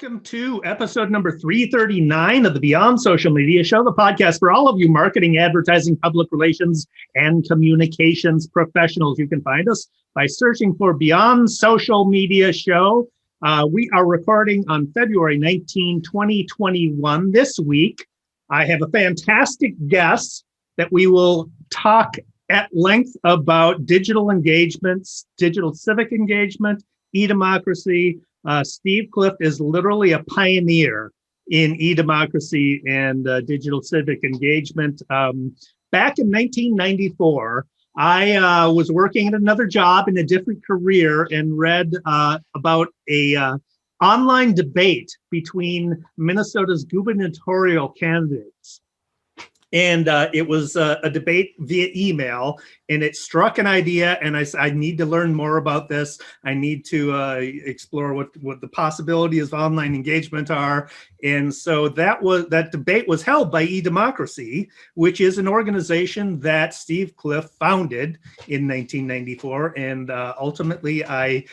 Welcome to episode number 339 of the Beyond Social Media Show, the podcast for all of you marketing, advertising, public relations, and communications professionals. You can find us by searching for Beyond Social Media Show. We are recording on February 19, 2021. This week, I have a fantastic guest that we will talk at length about digital engagements, digital civic engagement, eDemocracy. Steve Clift is literally a pioneer in eDemocracy and digital civic engagement. Back in 1994, I was working at another job in a different career and read about a online debate between Minnesota's gubernatorial candidates. And it was a debate via email, and it struck an idea, and I need to learn more about this. I need to explore what the possibilities of online engagement are. And so that debate was held by eDemocracy, which is an organization that Steve Clift founded in 1994. And ultimately, I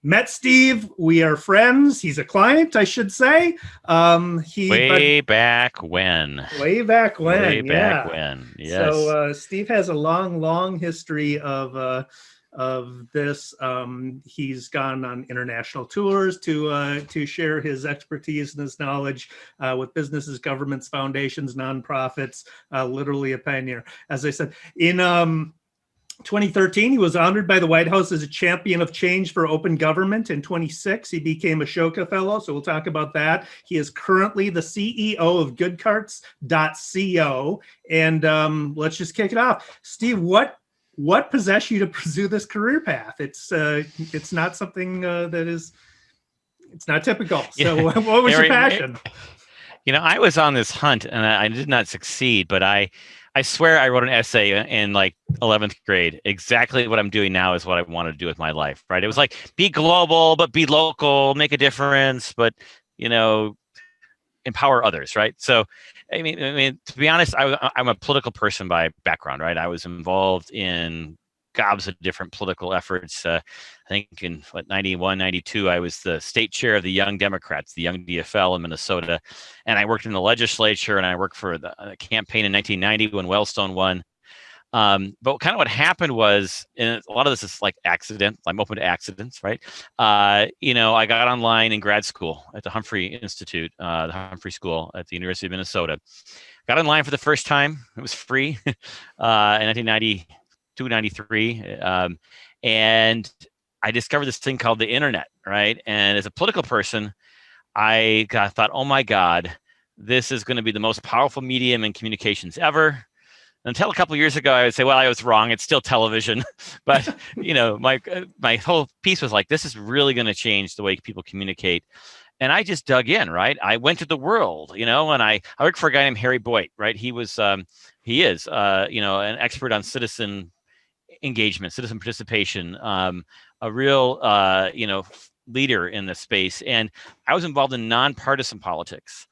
met Steve. We are friends. He's a client, I should say. Way back when. Yes. So Steve has a long history of this. He's gone on international tours to share his expertise and his knowledge with businesses, governments, foundations, nonprofits. Literally a pioneer. As I said, in 2013, he was honored by the White House as a champion of change for open government. In 2006, he became Ashoka Fellow, so we'll talk about that. He is currently the CEO of GoodCarts.co. And let's just kick it off. Steve, what possessed you to pursue this career path? It's not something it's not typical. So what was your passion? I was on this hunt and I did not succeed, but I swear I wrote an essay in like 11th grade. Exactly what I'm doing now is what I wanted to do with my life, right? It was like, be global, but be local, make a difference, but, empower others, right? So, I mean, to be honest, I'm a political person by background, right? I was involved in gobs of different political efforts. I think in 91, 92, I was the state chair of the Young Democrats, the Young DFL in Minnesota. And I worked in the legislature and I worked for the campaign in 1990 when Wellstone won. But kind of what happened was, and a lot of this is like accident. I'm open to accidents, right? I got online in grad school at the Humphrey Institute, the Humphrey School at the University of Minnesota. Got online for the first time. It was free in 1992, 93. And I discovered this thing called the internet, right? And as a political person, I thought, oh my God, this is going to be the most powerful medium in communications ever. Until a couple of years ago, I would say, well, I was wrong. It's still television. But, my whole piece was like, this is really going to change the way people communicate. And I just dug in, right? I went to the world, and I worked for a guy named Harry Boyte, right? He is, an expert on citizen engagement, citizen participation, a real, leader in this space. And I was involved in nonpartisan politics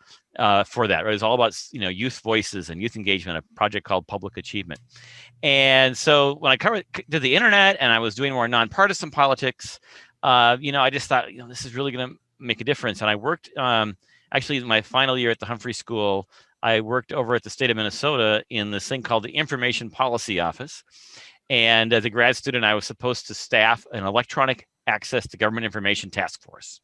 for that. Right? It was all about, youth voices and youth engagement, a project called Public Achievement. And so when I did the internet and I was doing more nonpartisan politics, I just thought, this is really going to make a difference. And I worked, actually, in my final year at the Humphrey School, I worked over at the state of Minnesota in this thing called the Information Policy Office. And as a grad student, I was supposed to staff an electronic access to government information task force.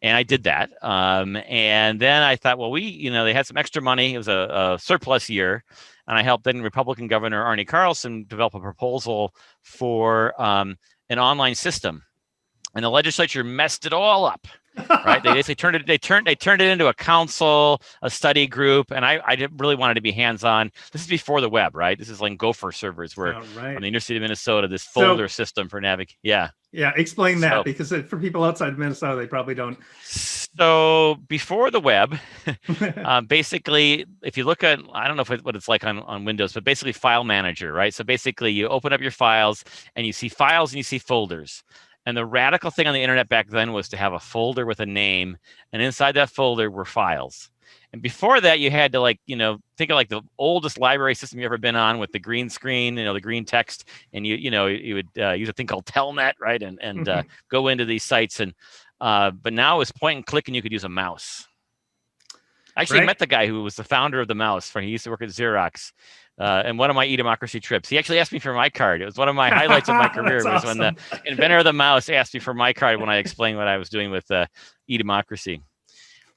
And I did that. And then I thought, well, they had some extra money. It was a surplus year. And I helped then Republican Governor Arne Carlson develop a proposal for an online system. And the legislature messed it all up. Right? They turned it into a council, a study group, and I really wanted to be hands-on. This is before the web, right? This is like Gopher Servers, where on the University of Minnesota, this folder system for navigation. Yeah. Yeah, explain that, because for people outside of Minnesota, they probably don't. So before the web, basically, if you look at, I don't know what it's like on Windows, but basically file manager, right? So basically you open up your files and you see files and you see folders. And the radical thing on the internet back then was to have a folder with a name, and inside that folder were files. And before that, you had to think of like the oldest library system you've ever been on with the green screen, the green text, and you would use a thing called Telnet, right? And go into these sites. And But now it's point and click, and you could use a mouse. I actually met the guy who was the founder of the mouse. He used to work at Xerox. And one of my eDemocracy trips, he actually asked me for my card. It was one of my highlights of my career was when the inventor of the mouse asked me for my card when I explained what I was doing with eDemocracy.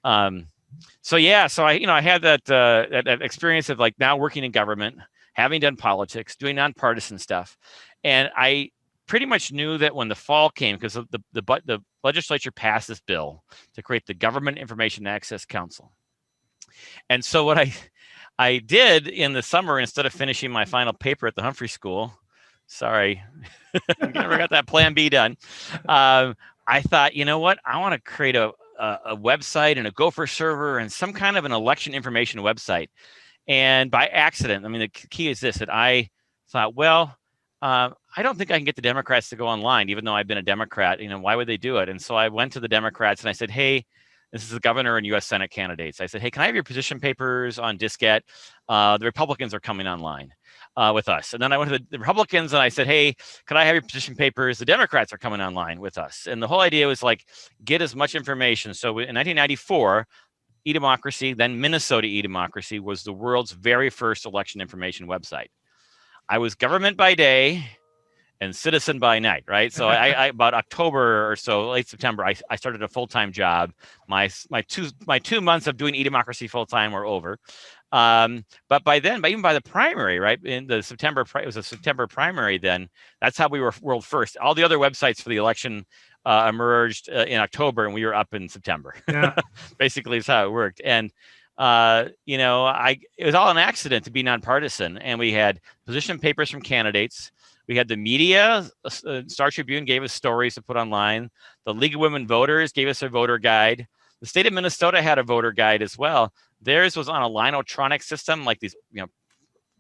So I had that experience of like now working in government, having done politics, doing nonpartisan stuff, and I pretty much knew that when the fall came, because the legislature passed this bill to create the Government Information Access Council. And so what I did in the summer, instead of finishing my final paper at the Humphrey School, sorry, never got that Plan B done. I thought, you know what? I want to create a website and a Gopher server and some kind of an election information website. And by accident, I mean, the key is this, that I thought, well, I don't think I can get the Democrats to go online, even though I've been a Democrat. Why would they do it? And so I went to the Democrats and I said, hey, this is the governor and U.S. Senate candidates. I said, hey, can I have your position papers on diskette? The Republicans are coming online with us. And then I went to the Republicans and I said, hey, can I have your position papers? The Democrats are coming online with us. And the whole idea was like, get as much information. So in 1994, eDemocracy, then Minnesota eDemocracy, was the world's very first election information website. I was government by day and citizen by night, right? So I about October or so, late September, I started a full-time job. My 2 months of doing eDemocracy full-time were over. But by then, even by the primary, right, in the September, it was a September primary then, that's how we were world first. All the other websites for the election emerged in October, and we were up in September. Yeah. Basically is how it worked. And it was all an accident to be nonpartisan. And we had position papers from candidates. We had the media. Star Tribune gave us stories to put online. The League of Women Voters gave us a voter guide. The state of Minnesota had a voter guide as well. Theirs was on a linotronic system, like these,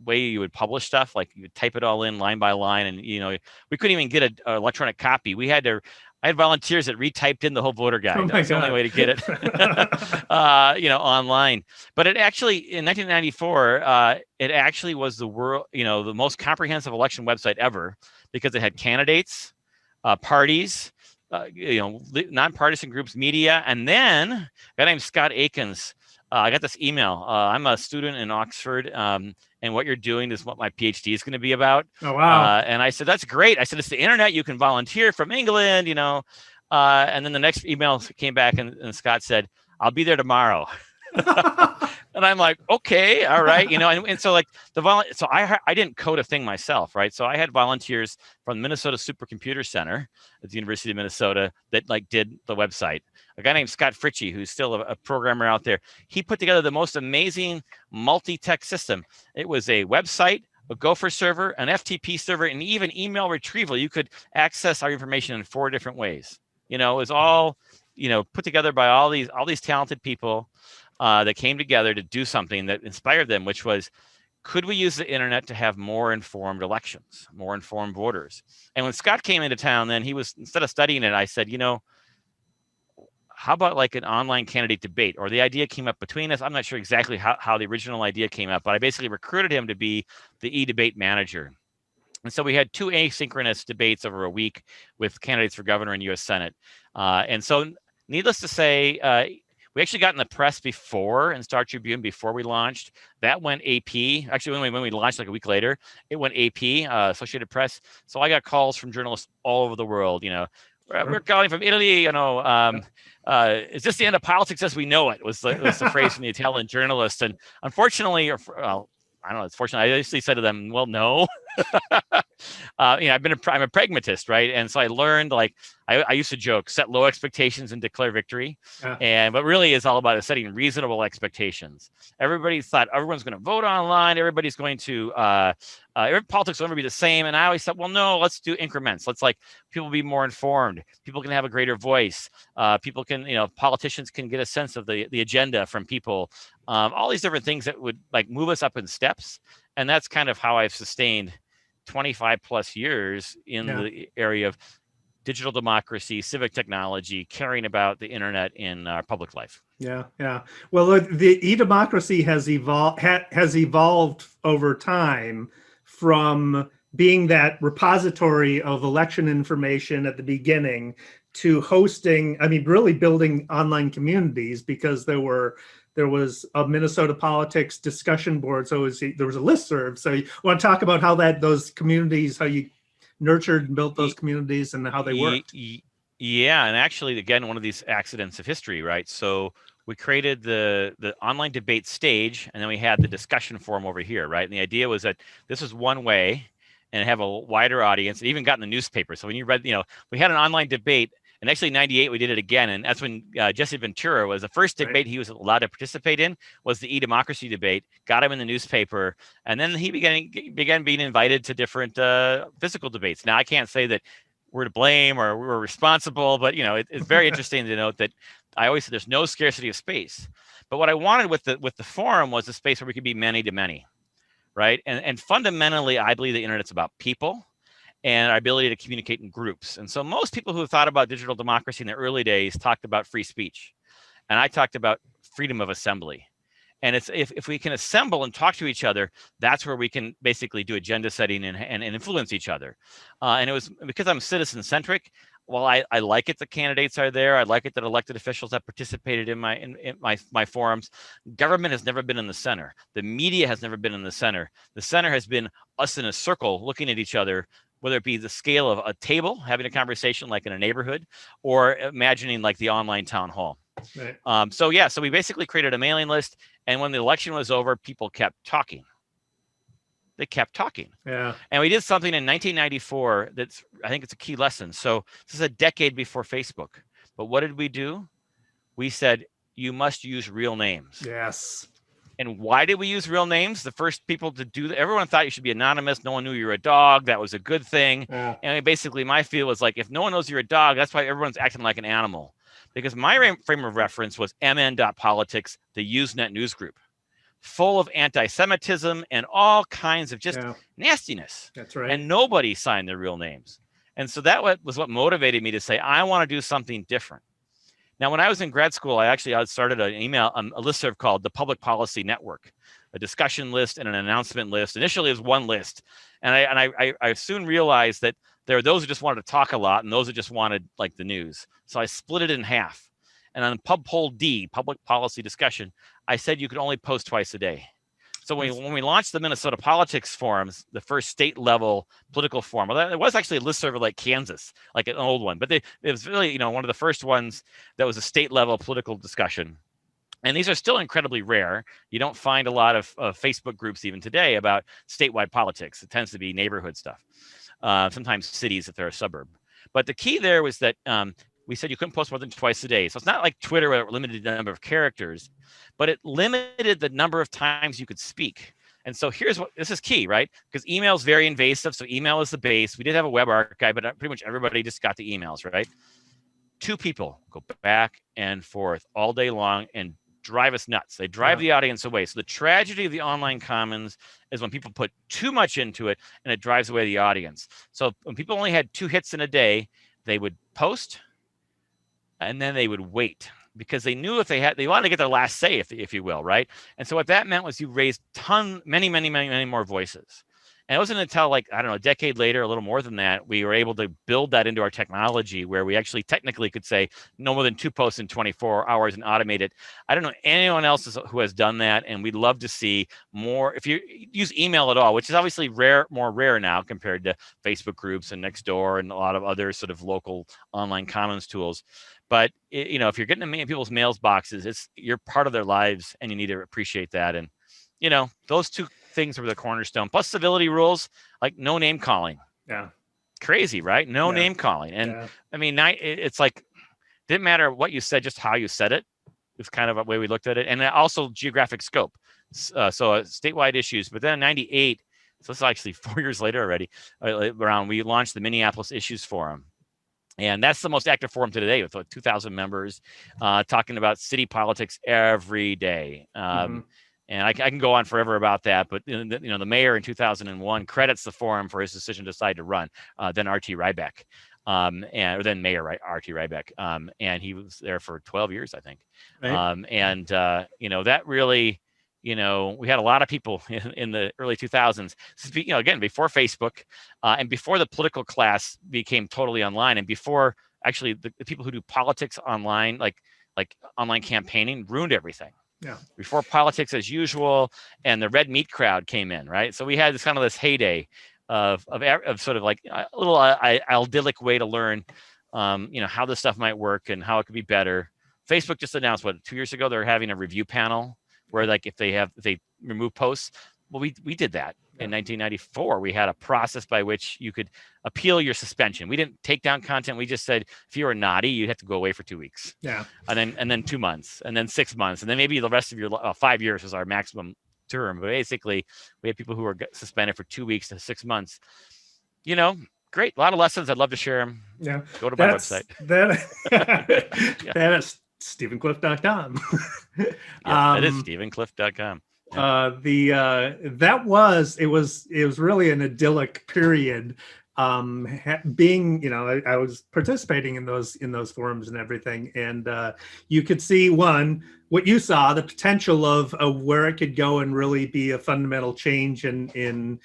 way you would publish stuff, like you would type it all in line by line, and we couldn't even get an electronic copy. I had volunteers that retyped in the whole voter guide. That's the only way to get it, online. But it actually, in 1994, it actually was the world, the most comprehensive election website ever, because it had candidates, parties, nonpartisan groups, media, and then a guy named Scott Akins. I got this email. I'm a student in Oxford, and what you're doing is what my PhD is going to be about. Oh, wow. And I said, that's great. I said, it's the internet. You can volunteer from England, and then the next email came back and Scott said, I'll be there tomorrow. And I'm like, okay, all right. And so like so I didn't code a thing myself, right? So I had volunteers from the Minnesota Supercomputer Center at the University of Minnesota that did the website. A guy named Scott Fritchie, who's still a programmer out there, he put together the most amazing multi-text system. It was a website, a Gopher server, an FTP server, and even email retrieval. You could access our information in 4 different ways. It was all, put together by all these talented people that came together to do something that inspired them, which was, could we use the internet to have more informed elections, more informed voters? And when Scott came into town, then instead of studying it, I said, how about like an online candidate debate? Or the idea came up between us. I'm not sure exactly how the original idea came up, but I basically recruited him to be the e-debate manager. And so we had 2 asynchronous debates over a week with candidates for governor and U.S. Senate. And so needless to say, we actually got in the press before, in Star Tribune, before we launched. That went AP. Actually, when we launched like a week later, it went AP, Associated Press. So I got calls from journalists all over the world, we're calling from Italy, is this the end of politics as we know it, was the phrase from the Italian journalist. And unfortunately, I don't know, it's fortunate, I basically said to them, well, no. I'm a pragmatist, right? And so I learned, I used to joke, set low expectations and declare victory. Yeah. But really it's all about setting reasonable expectations. Everybody thought everyone's going to vote online. Everybody's going to, politics will never be the same. And I always thought, well, no, let's do increments. Let's people be more informed. People can have a greater voice. People can, politicians can get a sense of the agenda from people. All these different things that would move us up in steps. And that's kind of how I've sustained 25 plus years in the area of digital democracy, civic technology, caring about the internet in our public life. Yeah, yeah. Well, the eDemocracy has evolved over time from being that repository of election information at the beginning to hosting, I mean, really building online communities, because there was a Minnesota politics discussion board. So there was a listserv. So you want to talk about how those communities, how you nurtured and built those communities and how they worked? Yeah, and actually, again, one of these accidents of history, right? So we created the online debate stage, and then we had the discussion forum over here, right? And the idea was that this was one way and have a wider audience. It even got in the newspaper. So when you read, we had an online debate, and actually in '98 we did it again, and that's when Jesse Ventura was the first debate he was allowed to participate in, was the eDemocracy debate. Got him in the newspaper, and then he began being invited to different physical debates. Now I can't say that we're to blame or we're responsible, but it's very interesting to note that I always said there's no scarcity of space. But what I wanted with the forum was a space where we could be many to many, right? And fundamentally, I believe the internet's about people and our ability to communicate in groups. And so most people who thought about digital democracy in the early days talked about free speech, and I talked about freedom of assembly. And it's if we can assemble and talk to each other, that's where we can basically do agenda setting and influence each other. And it was because I'm citizen centric. Well, I like it that candidates are there. I like it that elected officials have participated in my forums. Government has never been in the center. The media has never been in the center. The center has been us in a circle looking at each other, whether it be the scale of a table, having a conversation like in a neighborhood, or imagining like the online town hall. Right. So we basically created a mailing list, and when the election was over, people kept talking. They kept talking. Yeah. And we did something in 1994 that's, I think it's a key lesson. So this is a decade before Facebook. But what did we do? We said, you must use real names. Yes. And why did we use real names? The first people to do that, everyone thought you should be anonymous. No one knew you were a dog. That was a good thing. Yeah. And basically my feel was like, if no one knows you're a dog, that's why everyone's acting like an animal. Because my frame of reference was mn.politics, the Usenet news group, full of anti-Semitism and all kinds of just nastiness. That's right. And nobody signed their real names. And so that was what motivated me to say, I want to do something different. Now, when I was in grad school, I started a listserv called the Public Policy Network, a discussion list and an announcement list. Initially, it was one list. And I soon realized that there are those who just wanted to talk a lot and those who just wanted like the news. So I split it in half. And on Pub Poll D, Public Policy Discussion, I said you could only post twice a day. So when we launched the Minnesota Politics Forums, the first state level political forum, well, it was actually a listserv like Kansas, like an old one, but it was really, one of the first ones that was a state level political discussion. And these are still incredibly rare. You don't find a lot of Facebook groups even today about statewide politics. It tends to be neighborhood stuff, sometimes cities if they're a suburb. But the key there was that we said you couldn't post more than twice a day. So it's not like Twitter where it limited the number of characters, but it limited the number of times you could speak. And so this is key, right? Because email is very invasive. So email is the base. We did have a web archive, but pretty much everybody just got the emails, right? 2 people go back and forth all day long and drive us nuts. They drive the audience away. So the tragedy of the online commons is when people put too much into it and it drives away the audience. So when people only had 2 hits in a day, they would post and then they would wait because they knew if they wanted to get their last say, if you will, right? And so what that meant was you raised many more voices. And it wasn't until a decade later, a little more than that, we were able to build that into our technology where we actually technically could say no more than 2 posts in 24 hours and automate it. I don't know anyone else who has done that. And we'd love to see more. If you use email at all, which is obviously more rare now compared to Facebook groups and Nextdoor and a lot of other sort of local online commons tools. But if you're getting in people's mails boxes, you're part of their lives and you need to appreciate that. And those 2 things were the cornerstone. Plus civility rules, like no name calling. Yeah. Crazy, right? No name calling. And I mean, it's like, didn't matter what you said, just how you said it. It's kind of a way we looked at it. And also geographic scope. So statewide issues. But then in 98, so it's actually 4 years later already, we launched the Minneapolis Issues Forum. And that's the most active forum today with 2,000 members talking about city politics every day. And I can go on forever about that, but the mayor in 2001 credits the forum for his decision to decide to run. Then R.T. Ryback, or then Mayor R.T. Ryback, and he was there for 12 years, I think. Right. That really, we had a lot of people in the early 2000s. Again, before Facebook, and before the political class became totally online, and before actually the people who do politics online, like online campaigning, ruined everything. Yeah. Before politics as usual, and the red meat crowd came in, right? So we had this kind of this heyday of sort of like a little idyllic way to learn, how this stuff might work and how it could be better. Facebook just announced 2 years ago they're having a review panel where like if they remove posts. Well, we did that in 1994. We had a process by which you could appeal your suspension. We didn't take down content. We just said if you were naughty, you'd have to go away for 2 weeks. Yeah. And then 2 months, and then 6 months, and then maybe the rest of your 5 years was our maximum term. But basically, we had people who were suspended for 2 weeks to 6 months. Great. A lot of lessons. I'd love to share them. Yeah. Go to my website. That is StephenClift.com. It is StephenClift.com. It was really an idyllic period. Being, I was participating in those forums and everything, and you could see what you saw, the potential of where it could go and really be a fundamental change in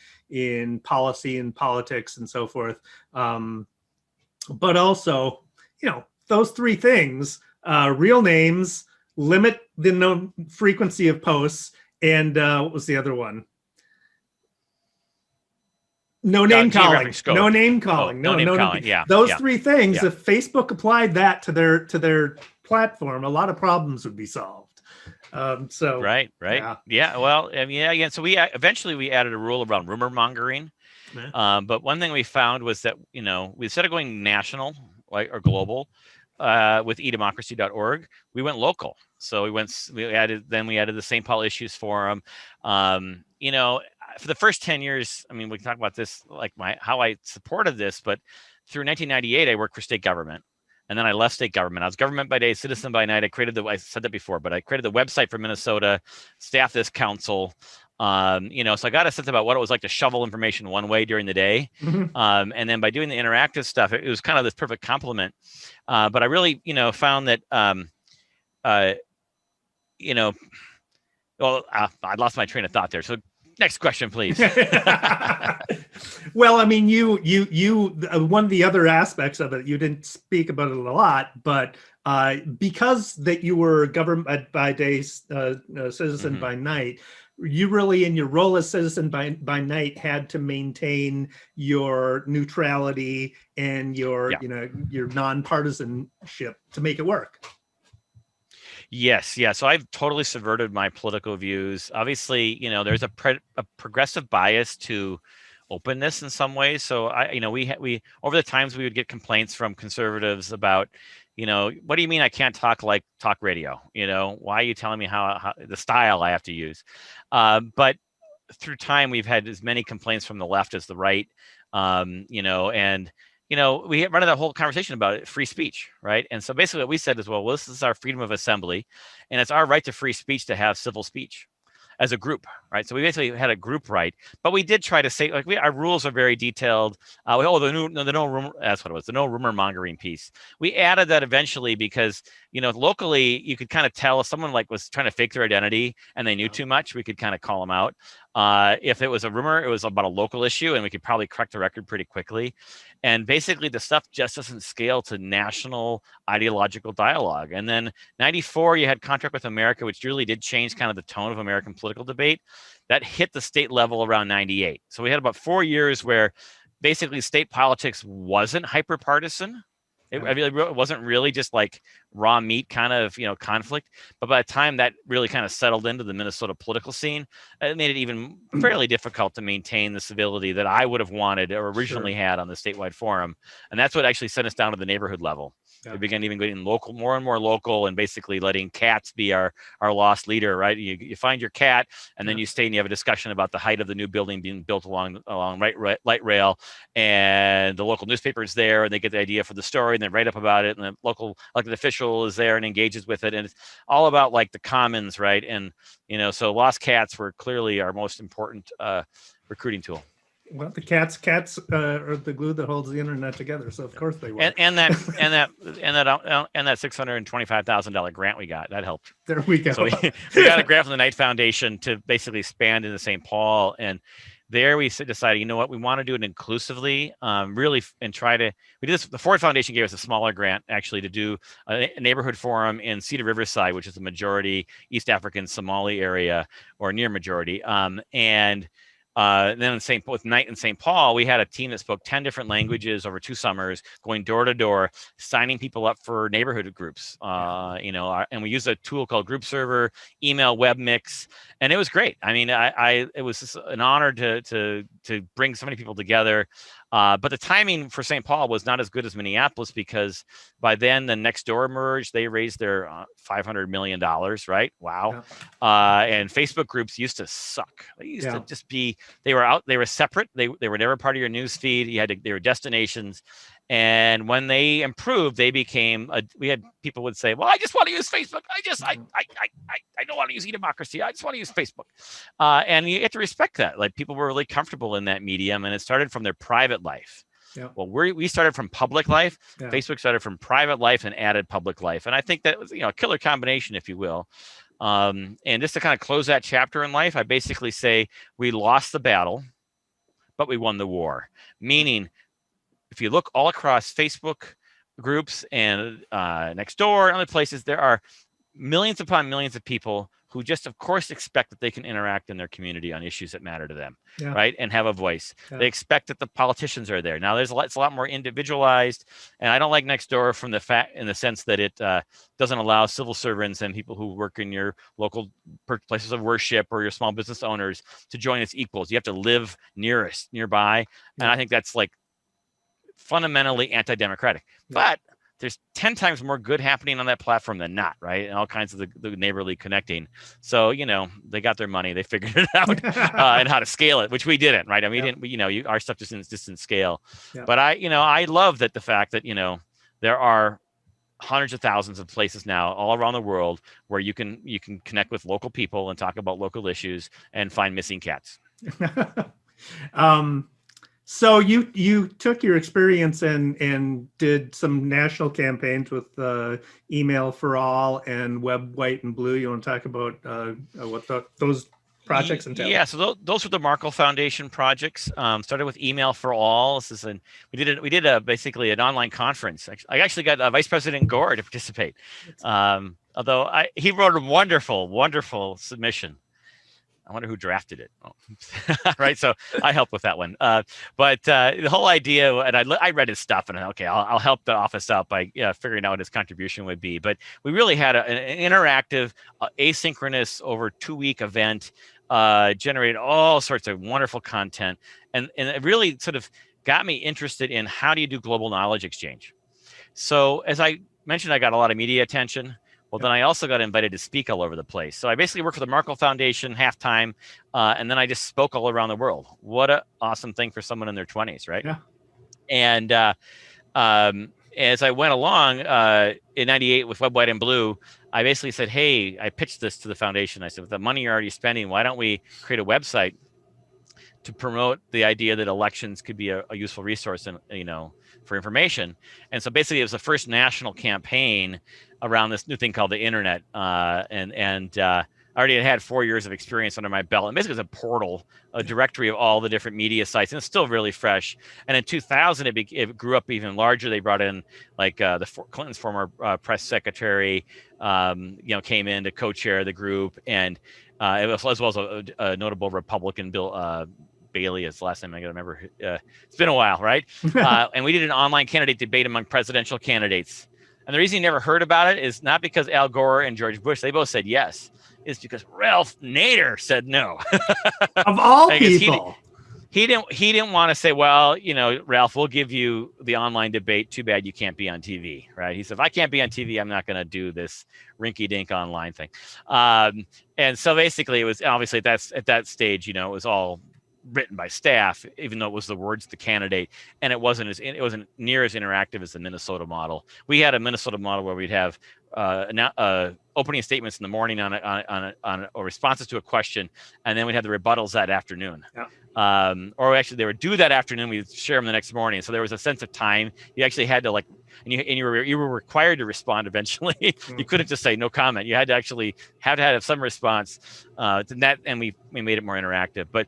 policy and politics and so forth. But also, those three things: real names, limit the frequency of posts, and what was the other one? No name calling. No name calling. No name calling. Yeah. Those three things. Yeah. If Facebook applied that to their platform, a lot of problems would be solved. Right. Yeah. Well, I mean, again, so we eventually added a rule around rumor mongering. But one thing we found was that instead of going national or global with eDemocracy.org, we went local. So we added the St. Paul Issues Forum. For the first 10 years, I mean, we can talk about this, like how I supported this, but through 1998, I worked for state government. And then I left state government. I was government by day, citizen by night. I said that before, but I created the website for Minnesota, staffed this council. So I got a sense about what it was like to shovel information one way during the day. Mm-hmm. And then by doing the interactive stuff, it was kind of this perfect complement. But I really, found that, I lost my train of thought there. So next question, please. Well, I mean, you one of the other aspects of it, you didn't speak about it a lot, but because that you were government by day, citizen by night, you really, in your role as citizen by night, had to maintain your neutrality and your nonpartisanship to make it work. Yes. Yeah. So I've totally subverted my political views. Obviously, there's a progressive bias to openness in some ways. So we over the times we would get complaints from conservatives about, what do you mean I can't talk like talk radio? Why are you telling me how the style I have to use? But through time, we've had as many complaints from the left as the right, we run the whole conversation about free speech, right? And so basically what we said is, well, this is our freedom of assembly, and it's our right to free speech to have civil speech as a group, right? So we basically had a group right, but we did try to say, our rules are very detailed. The no rumor, that's what it was, the no rumor mongering piece. We added that eventually because, locally you could kind of tell if someone was trying to fake their identity and they knew too much, we could kind of call them out. If it was a rumor, it was about a local issue, and we could probably correct the record pretty quickly. And basically the stuff just doesn't scale to national ideological dialogue. And then 94, you had Contract with America, which really did change kind of the tone of American political debate. That hit the state level around 98. So we had about 4 years where basically state politics wasn't hyper-partisan. It wasn't really just like raw meat kind of, conflict. But by the time that really kind of settled into the Minnesota political scene, it made it even fairly difficult to maintain the civility that I would have wanted or originally had on the statewide forum. And that's what actually sent us down to the neighborhood level. Yeah. We began even getting local, more and more local, and basically letting cats be our lost leader, right? You find your cat, and then you stay and you have a discussion about the height of the new building being built along light rail, and the local newspaper is there, and they get the idea for the story, and they write up about it, and the local elected official is there and engages with it, and it's all about the commons, right? And so lost cats were clearly our most important recruiting tool. Well, the cats are the glue that holds the internet together. So of course they were. And that $625,000 grant we got, that helped. There we go. So we got a grant from the Knight Foundation to basically expand into St. Paul, and there we decided, you know what, we want to do it inclusively, really, and try to, we did this, the Ford Foundation gave us a smaller grant actually to do a neighborhood forum in Cedar Riverside, which is the majority East African Somali area, or near majority. And then with Night in St. Paul, we had a team that spoke 10 different languages over 2 summers, going door to door, signing people up for neighborhood groups. And we used a tool called Group Server, email, web mix, and it was great. I mean, it was just an honor to bring so many people together. But the timing for St. Paul was not as good as Minneapolis, because by then the Nextdoor emerged. They raised their $500 million, right? Wow. Yeah. And Facebook groups used to suck. They used to just be, they were separate. They were never part of your news feed. They were destinations. And when they improved, they became, we had people would say, well, I just want to use Facebook. I don't want to use eDemocracy. I just want to use Facebook. And you have to respect that. Like, people were really comfortable in that medium, and it started from their private life. Yeah. Well, we started from public life. Yeah. Facebook started from private life and added public life. And I think that was, a killer combination, if you will. And just to kind of close that chapter in life, I basically say we lost the battle, but we won the war. Meaning, if you look all across Facebook groups and Nextdoor and other places, there are millions upon millions of people who just, of course, expect that they can interact in their community on issues that matter to them, right? And have a voice. Yeah. They expect that the politicians are there. Now, it's a lot more individualized, and I don't like Nextdoor in the sense that it doesn't allow civil servants and people who work in your local places of worship or your small business owners to join as equals. You have to live nearby, and I think that's like fundamentally anti-democratic. But there's 10 times more good happening on that platform than not, right? And all kinds of the neighborly connecting. So, they got their money, they figured it out, and how to scale it, which we didn't, right? I mean, our stuff just didn't scale. Yeah. But I love that the fact that, there are hundreds of thousands of places now all around the world where you can connect with local people and talk about local issues and find missing cats. So you took your experience and did some national campaigns with Email for All and Web White and Blue. You want to talk about what those projects entail? Yeah, so those were the Markle Foundation projects. Started with Email for All. We did basically an online conference. I actually got Vice President Gore to participate. Although he wrote a wonderful submission. I wonder who drafted it. Oh. Right. So I helped with that one. But the whole idea, and I read his stuff, and I'll help the office out by figuring out what his contribution would be. But we really had an interactive, asynchronous, over 2-week event, generated all sorts of wonderful content. And it really sort of got me interested in how do you do global knowledge exchange. So as I mentioned, I got a lot of media attention. Well, then I also got invited to speak all over the place. So I basically worked for the Markle Foundation half-time, and then I just spoke all around the world. What an awesome thing for someone in their 20s, right? Yeah. And as I went along in 98 with Web, White, and Blue, I basically said, hey, I pitched this to the foundation. I said, with the money you're already spending, why don't we create a website to promote the idea that elections could be a useful resource and for information. And so basically it was the first national campaign around this new thing called the internet. I already had 4 years of experience under my belt. And basically it was a portal, a directory of all the different media sites, and it's still really fresh. And in 2000, it grew up even larger. They brought in Clinton's former press secretary, came in to co-chair the group, and it was, as well as a notable Republican, Bill Bailey is the last name I gotta remember. It's been a while, right? And we did an online candidate debate among presidential candidates. And the reason you never heard about it is not because Al Gore and George Bush, they both said yes. It's because Ralph Nader said no. Of all people. He didn't want to say, well, Ralph, we'll give you the online debate. Too bad you can't be on TV, right? He said, if I can't be on TV, I'm not going to do this rinky-dink online thing. And so basically, it was obviously at that stage, it was all written by staff, even though it was the words of the candidate, and it wasn't near as interactive as the Minnesota model. We had a Minnesota model where we'd have opening statements in the morning on responses to a question, and then we'd have the rebuttals that afternoon. Yeah. Or actually, they would do that afternoon. We'd share them the next morning. So there was a sense of time. You actually had to and you were required to respond eventually. Mm-hmm. You couldn't just say no comment. You had to actually have some response to that, and we made it more interactive. But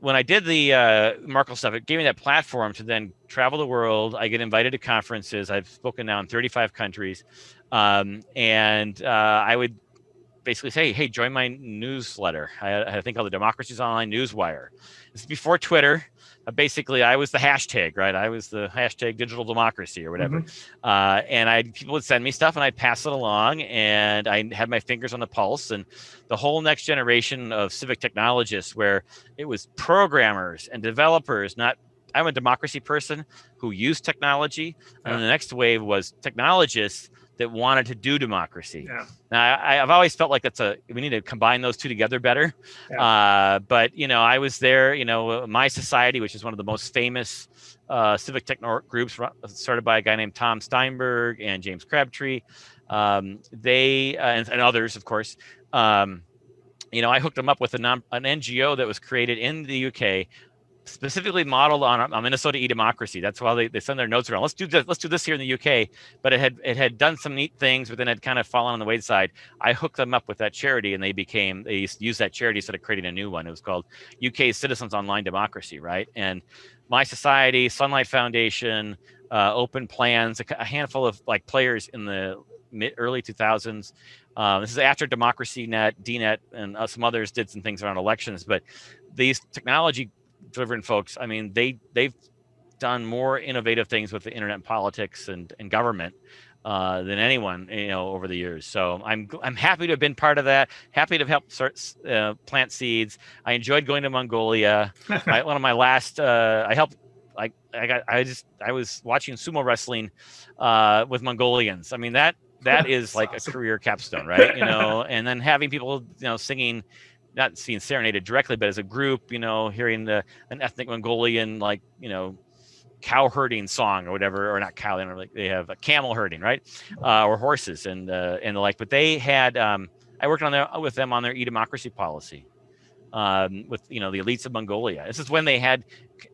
when I did the Markle stuff, it gave me that platform to then travel the world. I get invited to conferences. I've spoken now in 35 countries. And I would basically say, hey, join my newsletter. I had a thing called the Democracy's Online Newswire. This is before Twitter. Basically, I was the hashtag, right? I was the hashtag digital democracy or whatever. And people would send me stuff and I'd pass it along, and I had my fingers on the pulse. And the whole next generation of civic technologists, where it was programmers and developers, I'm a democracy person who used technology. And then the next wave was technologists that wanted to do democracy. Now, I've always felt like we need to combine those two together better. But, I was there, My Society, which is one of the most famous civic tech groups started by a guy named Tom Steinberg and James Crabtree. They, and others, of course, I hooked them up with an NGO that was created in the UK, specifically modeled on Minnesota eDemocracy. That's why they send their notes around. Let's do this here in the UK. But it had done some neat things, but then had kind of fallen on the wayside. I hooked them up with that charity, and they used that charity instead of creating a new one. It was called UK Citizens Online Democracy, right? And My Society, Sunlight Foundation, Open Plans, a handful of players in the early 2000s. This is after Democracy Net, DNet, and some others did some things around elections. But these technology-driven folks, I mean, they've done more innovative things with the internet and politics and government than anyone, over the years. So I'm happy to have been part of that. Happy to have helped plant seeds. I enjoyed going to Mongolia. One of my last, I helped. I was watching sumo wrestling with Mongolians. I mean, that is like awesome. A career capstone, right? And then having people, singing, not being serenaded directly, but as a group, hearing an ethnic Mongolian, cow herding song or whatever, or not cow, they have a camel herding, right? Or horses and the like. But they had, I worked with them on their eDemocracy policy with, the elites of Mongolia. This is when they had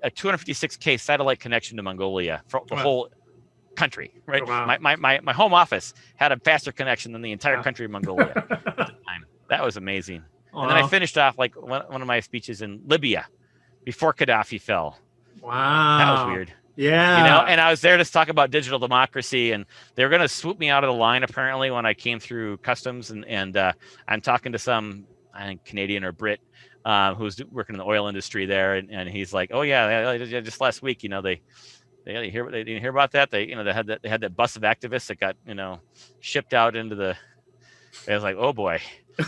a 256K satellite connection to Mongolia for the whole country, right? Oh, wow. My home office had a faster connection than the entire country of Mongolia at the time. That was amazing. Wow. And then I finished off one of my speeches in Libya before Gaddafi fell. Wow. That was weird. Yeah. And I was there to talk about digital democracy, and they were going to swoop me out of the line apparently when I came through customs, and I'm talking to some, I think, Canadian or Brit who's working in the oil industry there, and he's like, oh yeah, just last week, they didn't hear about that. They had that bus of activists that got shipped out into the. I was like, oh boy.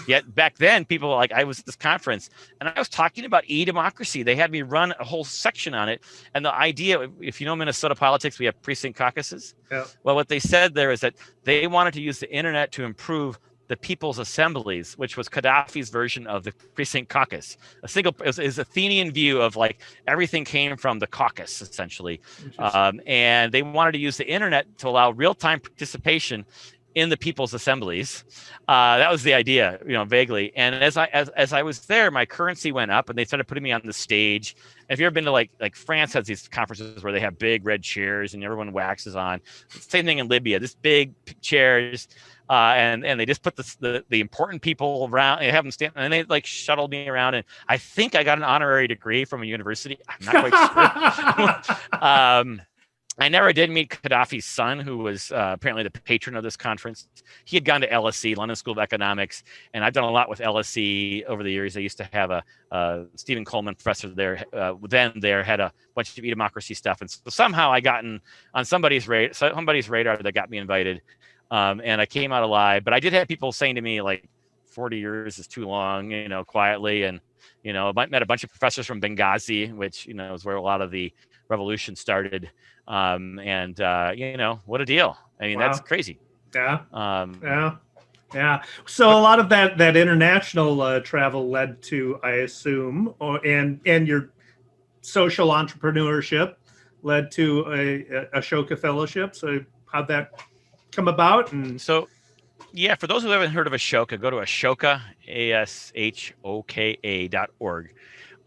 Yet back then, people I was at this conference and I was talking about eDemocracy. They had me run a whole section on it. And the idea, if you know Minnesota politics, we have precinct caucuses. Yeah. Well, what they said there is that they wanted to use the internet to improve the people's assemblies, which was Gaddafi's version of the precinct caucus. It was Athenian view of everything came from the caucus essentially. And they wanted to use the internet to allow real-time participation in the people's assemblies. That was the idea, vaguely. And as I was there, my currency went up, and they started putting me on the stage. And if you've ever been to like France has these conferences where they have big red chairs and everyone waxes on. Same thing in Libya, this big chairs, and they just put the important people around and have them stand, and they shuttled me around. And I think I got an honorary degree from a university. I'm not quite sure. I never did meet Gaddafi's son, who was apparently the patron of this conference. He had gone to LSE, London School of Economics, and I've done a lot with LSE over the years. I used to have a Stephen Coleman professor there, had a bunch of eDemocracy stuff. And so somehow I gotten on somebody's radar that got me invited, and I came out alive. But I did have people saying to me, 40 years is too long, quietly. And, I met a bunch of professors from Benghazi, which, is where a lot of the revolution started. What a deal. I mean, wow. That's crazy. Yeah. Yeah. So a lot of that international travel led to, I assume, and your social entrepreneurship led to a Ashoka Fellowship. So how'd that come about? And so, yeah, for those who haven't heard of Ashoka, go to Ashoka, ASHOKA.org.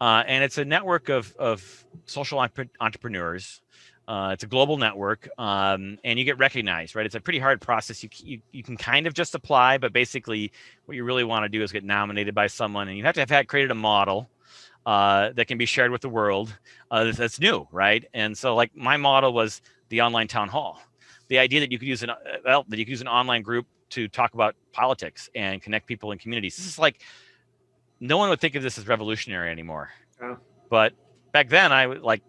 And it's a network of social entrepreneurs. It's a global network, and you get recognized, right? It's a pretty hard process. You can kind of just apply, but basically what you really want to do is get nominated by someone, and you have to have created a model. that can be shared with the world. That's new, right? And so like my model was the online town hall. The idea that you could use an online group to talk about politics and connect people in communities. This is like, no one would think of this as revolutionary anymore. Yeah. But back then I was like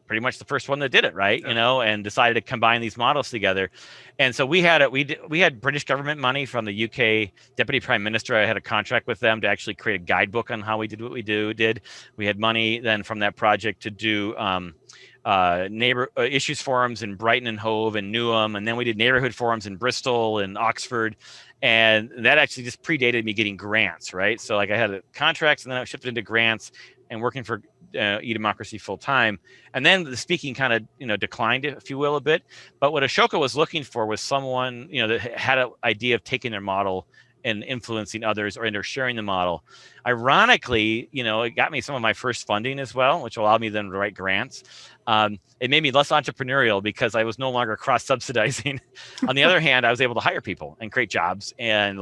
pretty much the first one that did it, right? Yeah. And decided to combine these models together. And so we had British government money from the UK Deputy Prime Minister. I had a contract with them to actually create a guidebook on how we did what we did. We had money then from that project to do neighbor issues forums in Brighton and Hove and Newham, and then we did neighborhood forums in Bristol and Oxford, and that actually just predated me getting grants, right? So like I had contracts, and then I shifted into grants and working for eDemocracy full time, and then the speaking kind of declined, if you will, a bit. But what Ashoka was looking for was someone that had an idea of taking their model and influencing others or sharing the model. Ironically, it got me some of my first funding as well, which allowed me then to write grants. It made me less entrepreneurial because I was no longer cross-subsidizing. On the other hand, I was able to hire people and create jobs and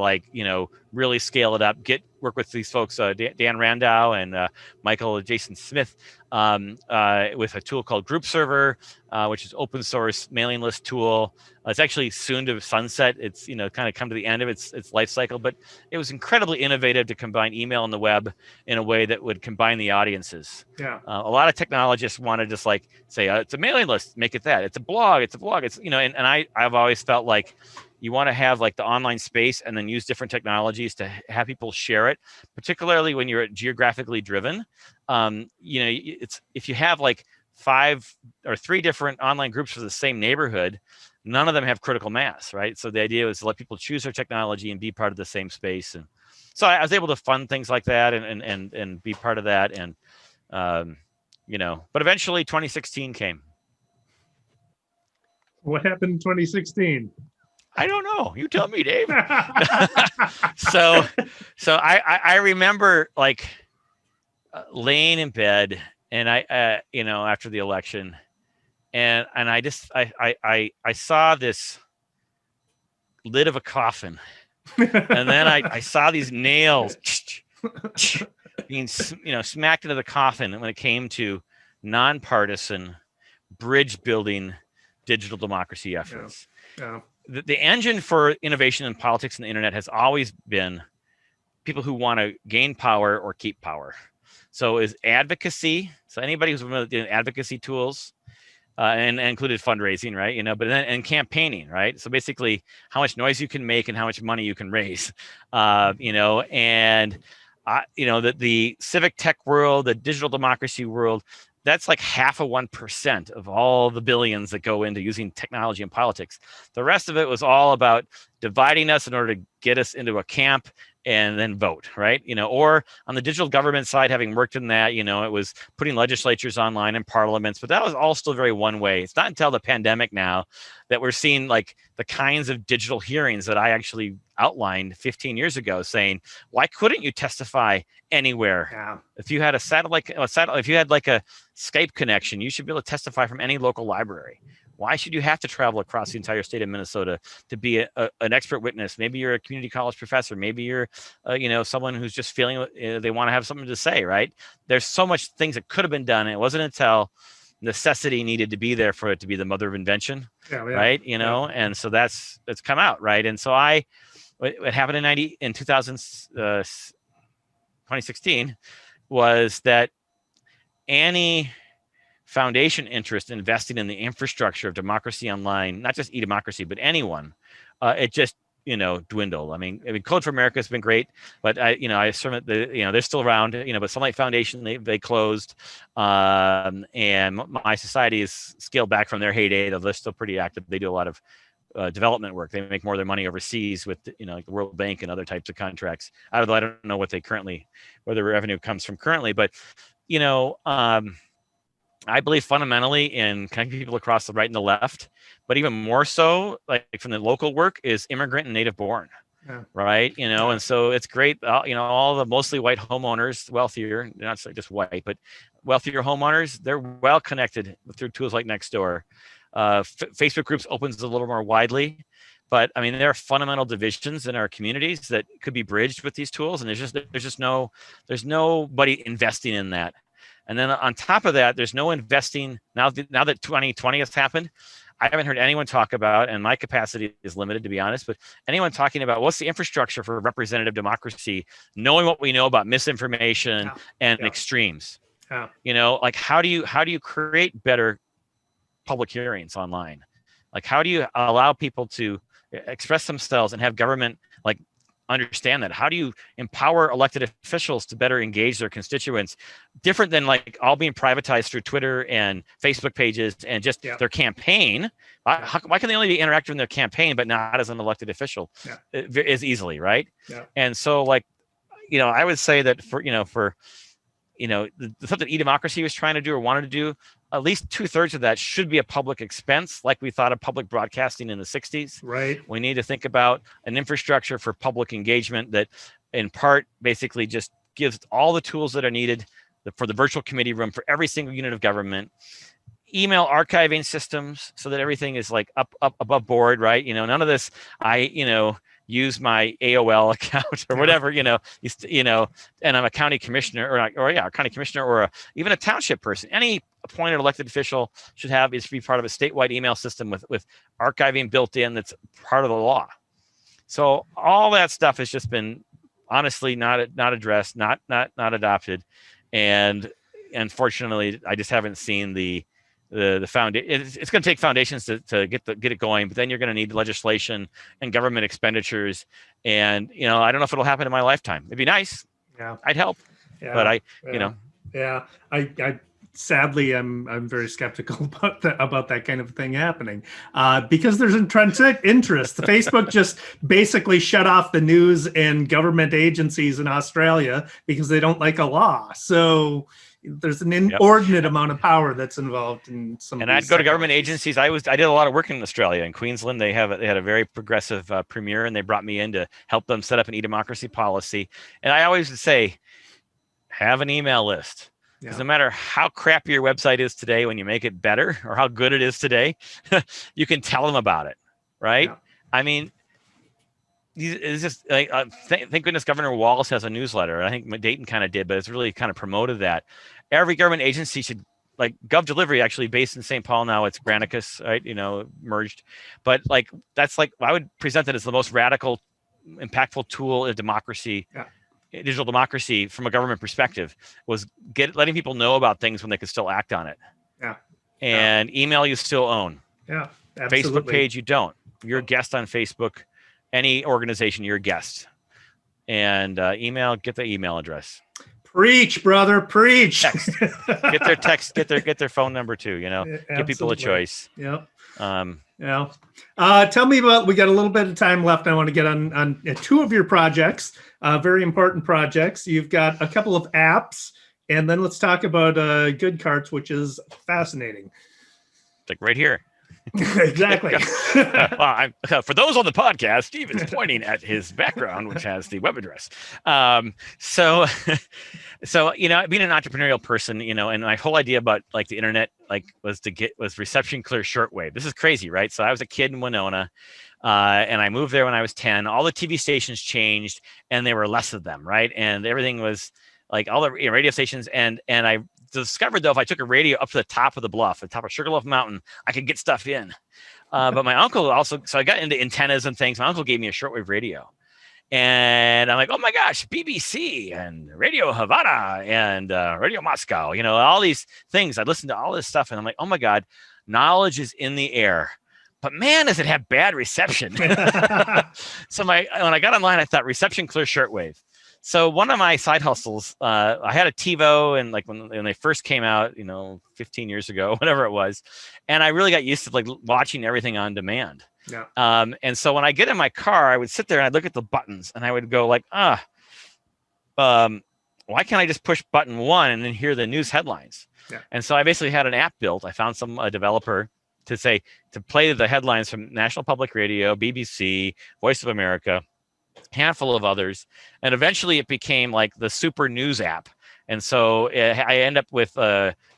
really scale it up, work with these folks, Dan Randau and Michael Jason Smith, with a tool called Group Server, which is open source mailing list tool. It's actually soon to sunset. It's kind of come to the end of its life cycle, but it was incredibly innovative to combine email and the web in a way that would combine the audiences. Yeah. A lot of technologists want to just like say it's a mailing list, make it that. It's a blog. It's and I've always felt like you want to have like the online space and then use different technologies to have people share it, particularly when you're geographically driven. It's if you have like 5 or 3 different online groups for the same neighborhood, none of them have critical mass, right? So the idea was to let people choose their technology and be part of the same space. And so I was able to fund things like that and be part of that. And, but eventually 2016 came. What happened in 2016? I don't know. You tell me, Dave. So I remember like laying in bed and I after the election, and I saw this lid of a coffin, and then I saw these nails being smacked into the coffin when it came to nonpartisan bridge building digital democracy efforts. Yeah. The engine for innovation in politics and the internet has always been people who want to gain power or keep power. So is advocacy. So anybody who's familiar with doing advocacy tools, and included fundraising, right? But then and campaigning, right? So basically, how much noise you can make and how much money you can raise, and the civic tech world, the digital democracy world. That's like 0.5% of all the billions that go into using technology in politics. The rest of it was all about dividing us in order to get us into a camp and then vote, right? Or on the digital government side, having worked in that, it was putting legislatures online and parliaments, but that was all still very one way. It's not until the pandemic now that we're seeing like the kinds of digital hearings that I actually outlined 15 years ago, saying, why couldn't you testify anywhere? Yeah. If you had if you had like a Skype connection, you should be able to testify from any local library. Why should you have to travel across the entire state of Minnesota to be an expert witness? Maybe you're a community college professor. Maybe you're, someone who's just feeling they want to have something to say, right? There's so much things that could have been done. And it wasn't until necessity needed to be there for it to be the mother of invention, right? And so that's come out, right? And so what happened in 2016 was that Annie foundation interest in investing in the infrastructure of democracy online, not just eDemocracy, but anyone, it just dwindled. I mean, Code for America has been great, but I assume that they're still around. But Sunlight Foundation they closed, and My Society is scaled back from their heyday, though they're still pretty active. They do a lot of development work. They make more of their money overseas with like the World Bank and other types of contracts. Although I don't know where the revenue comes from currently, but I believe fundamentally in connecting people across the right and the left, but even more so, like from the local work, is immigrant and native born, right? And so it's great. All the mostly white homeowners, wealthier, not just white, but wealthier homeowners, they're well connected through tools like Nextdoor. Facebook groups opens a little more widely, But I mean, there are fundamental divisions in our communities that could be bridged with these tools, and there's nobody investing in that. And then on top of that, there's no investing now that 2020 has happened. I haven't heard anyone talk about, and my capacity is limited to be honest, but anyone talking about what's the infrastructure for representative democracy, knowing what we know about misinformation and extremes. You know, like how do you create better public hearings online? Like how do you allow people to express themselves and have government like understand that? How do you empower elected officials to better engage their constituents, different than like all being privatized through Twitter and Facebook pages and just their campaign? Why can they only be interactive in their campaign but not as an elected official as easily, right? And so like, you know, I would say that for the stuff that eDemocracy was trying to do or wanted to do, at least 2/3 of that should be a public expense, like we thought of public broadcasting in the 60s. Right. We need to think about an infrastructure for public engagement that in part basically just gives all the tools that are needed for the virtual committee room for every single unit of government. Email archiving systems so that everything is like up above board, right? You know, none of this, use my AOL account or whatever, and I'm a county commissioner or a county commissioner or even a township person. Any appointed elected official should be part of a statewide email system with archiving built in that's part of the law. So all that stuff has just been honestly not addressed, not adopted. And unfortunately, I just haven't seen the foundation. It's going to take foundations to get it going, but then you're going to need legislation and government expenditures. And I don't know if it'll happen in my lifetime. It'd be nice. Yeah, I'd help. Yeah. But I sadly I'm very skeptical about that kind of thing happening because there's intrinsic interest. Facebook just basically shut off the news and government agencies in Australia because they don't like a law. So there's an inordinate amount of power that's involved in some. And I'd go to government agencies. I did a lot of work in Australia, in Queensland. They had a very progressive premier, and they brought me in to help them set up an eDemocracy policy. And I always would say, have an email list. Because no matter how crappy your website is today, when you make it better, or how good it is today, you can tell them about it, right? Yeah. I mean, it's just like thank goodness Governor Wallace has a newsletter. I think Dayton kind of did, but it's really kind of promoted that. Every government agency should, like GovDelivery, actually based in St. Paul now. It's Granicus, right? Merged, but like that's like I would present it as the most radical, impactful tool in democracy. Yeah. Digital democracy from a government perspective was letting people know about things when they could still act on it. Yeah. And email you still own. Yeah. Absolutely. Facebook page you don't. You're a guest on Facebook. Any organization, you're a guest. And email, get the email address. Preach, brother, preach. Text. Get their text, get their phone number too, Give people a choice. Yep. Tell me about, we got a little bit of time left. I want to get on two of your projects, very important projects. You've got a couple of apps, and then let's talk about GoodCarts, which is fascinating. Like right here. Exactly. For those on the podcast, Steve is pointing at his background, which has the web address. So being an entrepreneurial person, and my whole idea about like the internet, was reception clear shortwave. This is crazy, right? So I was a kid in Winona, and I moved there when I was 10. All the TV stations changed, and there were less of them, right? And everything was like all the radio stations, and I discovered though if I took a radio up to the top of the bluff, the top of Sugarloaf Mountain, I could get stuff in. But my uncle also, so I got into antennas and things. My uncle gave me a shortwave radio, and I'm like, oh my gosh, BBC and Radio Havana and Radio Moscow, all these things. I listened to all this stuff, and I'm like, oh my God, knowledge is in the air. But man, does it have bad reception. So when I got online, I thought reception clear shortwave. So one of my side hustles, I had a TiVo, and like when they first came out, 15 years ago, whatever it was, and I really got used to like watching everything on demand. Yeah. And so when I get in my car, I would sit there and I'd look at the buttons, and I would go like, why can't I just push button 1 and then hear the news headlines? Yeah. And so I basically had an app built. I found a developer to play the headlines from National Public Radio, BBC, Voice of America, handful of others, and eventually it became like the super news app. And so I end up with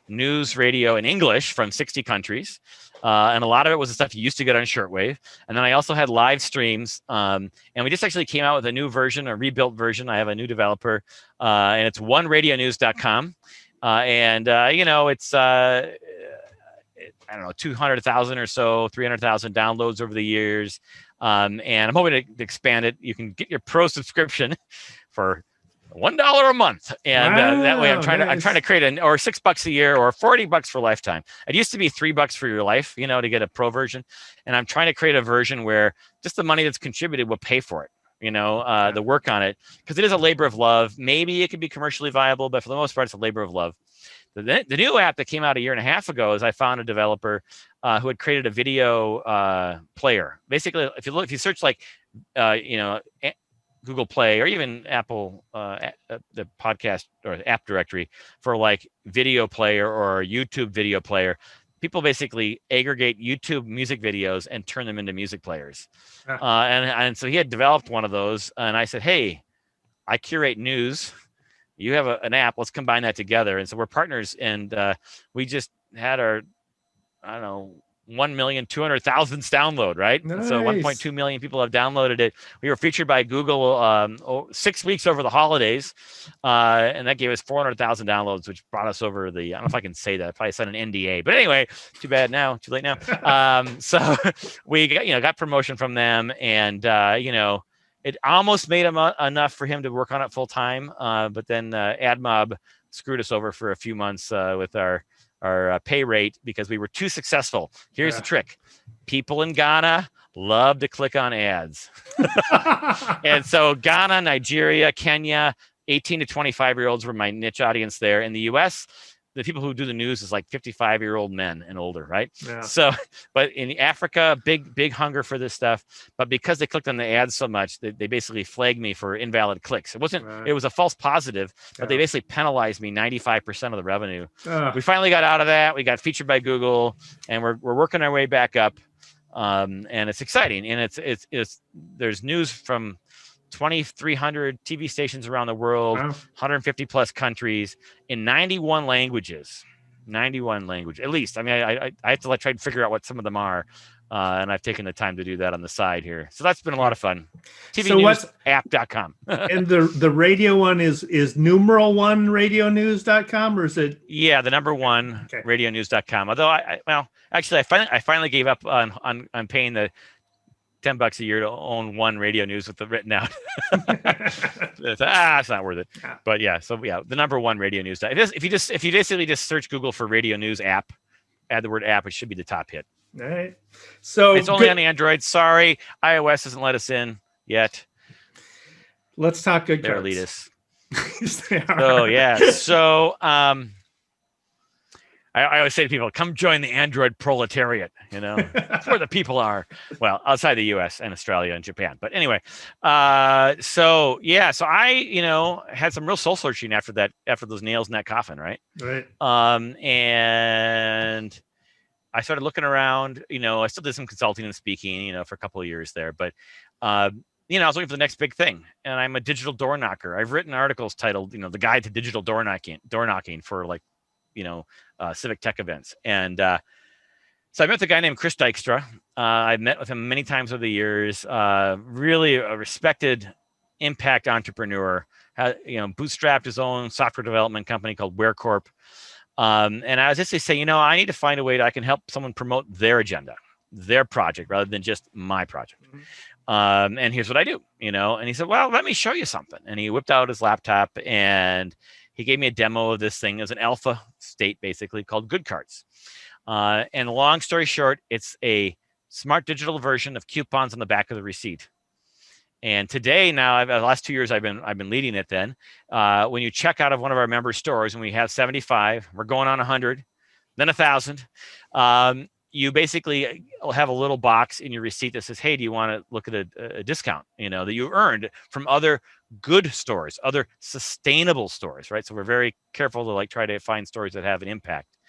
news radio in English from 60 countries. And a lot of it was the stuff you used to get on shortwave. And then I also had live streams. And we just actually came out with a new version, a rebuilt version. I have a new developer, and it's oneradionews.com. It's I don't know, 200,000 or so, 300,000 downloads over the years. And I'm hoping to expand it. You can get your pro subscription for $1 a month, and that way I'm trying to create or $6 a year or $40 for lifetime. It used to be $3 for your life, to get a pro version, and I'm trying to create a version where just the money that's contributed will pay for it. The work on it, because it is a labor of love. Maybe it could be commercially viable, but for the most part, it's a labor of love. The new app that came out a year and a half ago is I found a developer who had created a video player. Basically, if you search Google Play or even Apple, the podcast or app directory for like video player or YouTube video player, people basically aggregate YouTube music videos and turn them into music players. And so he had developed one of those, and I said, hey, I curate news. You have an app. Let's combine that together. And so we're partners, and we just had our, 1,200,000 download, right? Nice. So 1.2 million people have downloaded it. We were featured by Google 6 weeks over the holidays, and that gave us 400,000 downloads, which brought us over the, I don't know if I can say that. I probably signed an NDA. But anyway, too bad now, too late now. So we got promotion from them, and it almost made him enough for him to work on it full time. But then AdMob screwed us over for a few months with our pay rate because we were too successful. Here's the trick. People in Ghana love to click on ads. And so Ghana, Nigeria, Kenya, 18 to 25-year-olds were my niche audience there. In the US, the people who do the news is like 55-year-old men and older, right? Yeah. So, but in Africa, big hunger for this stuff. But because they clicked on the ads so much, they basically flagged me for invalid clicks. It wasn't, It was a false positive, but they basically penalized me 95% of the revenue. We finally got out of that. We got featured by Google, and we're working our way back up. And it's exciting. And there's news from 2,300 TV stations around the world, 150 plus countries in 91 languages, at least. I mean, I have to try to figure out what some of them are. And I've taken the time to do that on the side here. So that's been a lot of fun. TVNewsApp.com. And the radio one is numeral one radionews.com, or is it? Yeah, the number one radionews.com. Although I finally gave up on paying the $10 a year to own one radio news with the written out. It's not worth it. But the number one radio news. If you basically just search Google for radio news app, add the word app, it should be the top hit. All right. So it's only on Android. Sorry, iOS doesn't let us in yet. Let's talk GoodCarts. They're elitist. So I always say to people, come join the Android proletariat, That's where the people are. Well, outside the US and Australia and Japan. But anyway, so I, had some real soul searching after those nails in that coffin, right? Right. And I started looking around, I still did some consulting and speaking, for a couple of years there, but, I was looking for the next big thing, and I'm a digital door knocker. I've written articles titled, the guide to digital door knocking for Civic Tech events. And so I met with a guy named Chris Dykstra. I've met with him many times over the years. Really a respected impact entrepreneur. Bootstrapped his own software development company called Warecorp. And I was just saying, I need to find a way that I can help someone promote their agenda, their project, rather than just my project. Mm-hmm. And here's what I do, and he said, well, let me show you something. And he whipped out his laptop and he gave me a demo of this thing as an alpha state, basically, called GoodCarts. And long story short, it's a smart digital version of coupons on the back of the receipt. And today, now, the last 2 years, I've been leading it. Then, when you check out of one of our member stores, and we have 75, we're going on 100, then 1,000. You basically have a little box in your receipt that says, "Hey, do you want to look at a discount? That you earned from other good stores, other sustainable stores, right?" So we're very careful to try to find stores that have an impact.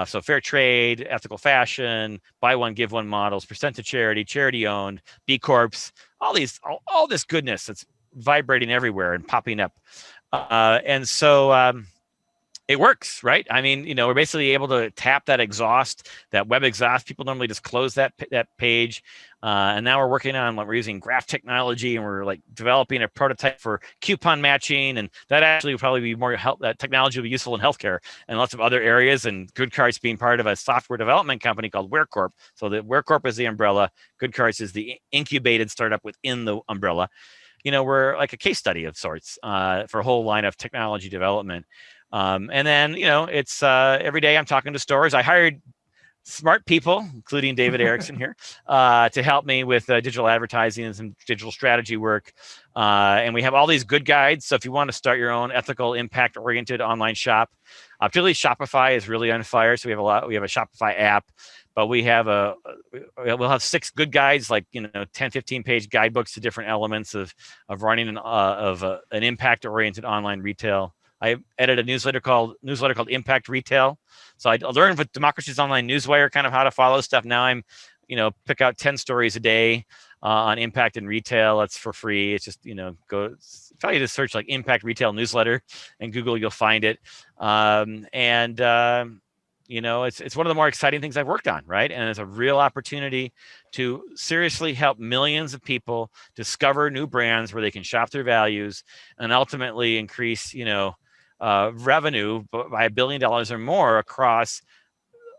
So fair trade, ethical fashion, buy one, give one models, percent to charity, charity owned, B Corps, all this goodness that's vibrating everywhere and popping up. And so it works, right? I mean, we're basically able to tap that exhaust, that web exhaust. People normally just close that page. And now we're working on, we're using graph technology, and we're like developing a prototype for coupon matching. And that actually will probably be more that technology will be useful in healthcare and lots of other areas. And GoodCarts being part of a software development company called Warecorp. So the Warecorp is the umbrella. GoodCarts is the incubated startup within the umbrella. We're like a case study of sorts for a whole line of technology development. And then, it's every day I'm talking to stores. I hired smart people, including David Erickson here, to help me with digital advertising and some digital strategy work. And we have all these good guides. So if you want to start your own ethical, impact-oriented online shop, particularly Shopify is really on fire. So we have a Shopify app, but we'll have 6 good guides, like 10, 15-page guidebooks to different elements of running an impact-oriented online retail. I edit a newsletter called Impact Retail. So I learned with Democracy's Online Newswire kind of how to follow stuff. Now I'm, pick out 10 stories a day on impact and retail. That's for free. It's just, probably just search like Impact Retail Newsletter and Google, you'll find it. It's one of the more exciting things I've worked on, right? And it's a real opportunity to seriously help millions of people discover new brands where they can shop their values and ultimately increase, revenue by $1 billion or more across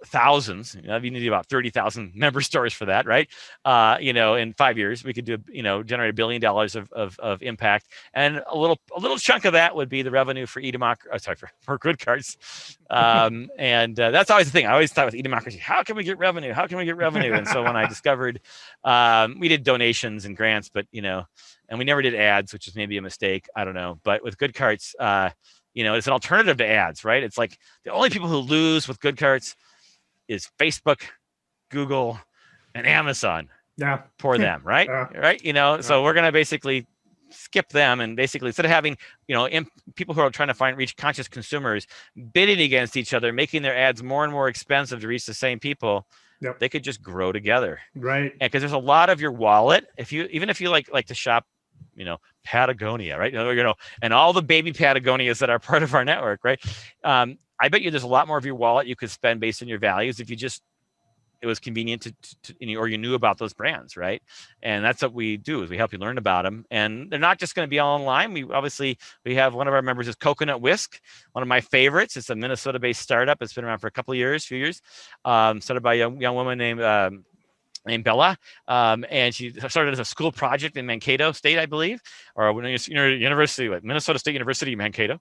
thousands. You need about 30,000 member stores for that, right? In 5 years, we could do, generate $1 billion of impact, and a little chunk of that would be the revenue for for GoodCarts. And that's always the thing. I always thought with eDemocracy, how can we get revenue? How can we get revenue? And so when I discovered, we did donations and grants, but and we never did ads, which is maybe a mistake. I don't know. But with GoodCarts, it's an alternative to ads, right? It's like the only people who lose with GoodCarts is Facebook, Google, and Amazon. Yeah. For them, right? Right. So we're going to basically skip them, and basically instead of having, people who are trying to reach conscious consumers bidding against each other, making their ads more and more expensive to reach the same people, they could just grow together. Right. And because there's a lot of your wallet, even if you like to shop, Patagonia, right? And all the baby Patagonias that are part of our network, right? I bet you there's a lot more of your wallet you could spend based on your values if it was convenient or you knew about those brands, right? And that's what we do, is we help you learn about them. And they're not just going to be all online. We have one of our members is Coconut Whisk, one of my favorites. It's a Minnesota-based startup. It's been around for a few years, started by a young woman named Bella, and she started as a school project in Mankato State, I believe, or Minnesota State University, Mankato.